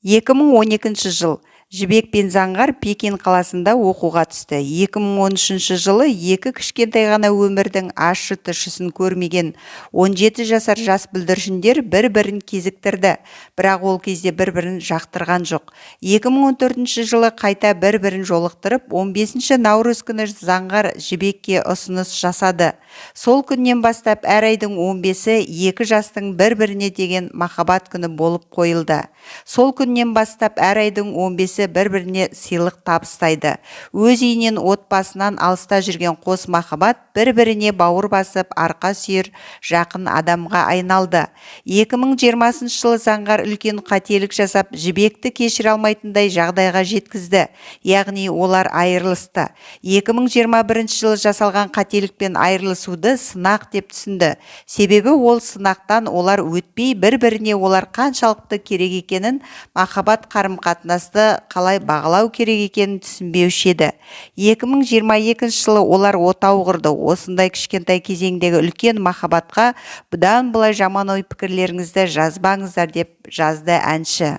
2012 жыл Жібек пен Заңғар Пекин қаласында оқуға түсті. 2013 жылы екі кішкентай ғана өмірдің ащы тұщысын көрмеген 17 жасар жас бүлдіршіндер бір-бірін кезіктірді, бірақ ол кезде бір-бірін жақтырған жоқ. 2014 жылы қайта бір-бірін жолықтырып, 15 наурыз күні Заңғар Жібекке ұсыныс жасады. Сол күннен бастап әр айдың 15-і екі жастың бір-біріне деген махаббат күні болып қойылды. Сол күннен бастап әр айдың 15-і бір-біріне сыйлық табыстайды. Өз үйінен, отбасынан алыста жүрген қос махаббат бір-біріне бауыр басып, арқа сүйер жақын адамға айналды. 2020 жылы Заңғар үлкен қателік жасап, Жібекті кешіре алмайтындай жағдайға жеткізді. Яғни олар айырылысты. 2021 жылы жасалған қателікпен айырылысуды сынақ деп түсінді. Себебі ол сынақтан олар өтпей, бір-біріне олар қаншалықты керек екенін, махаббат қарым-қатынасты қалай бағалау керек екенін түсінбеуші еді. 2022 жылы олар отау құрды. Осындай кішкентай кезеңдегі үлкен махаббатқа бұдан былай жаман ой пікірлеріңізді жазбаңыздар деп жазды әнші.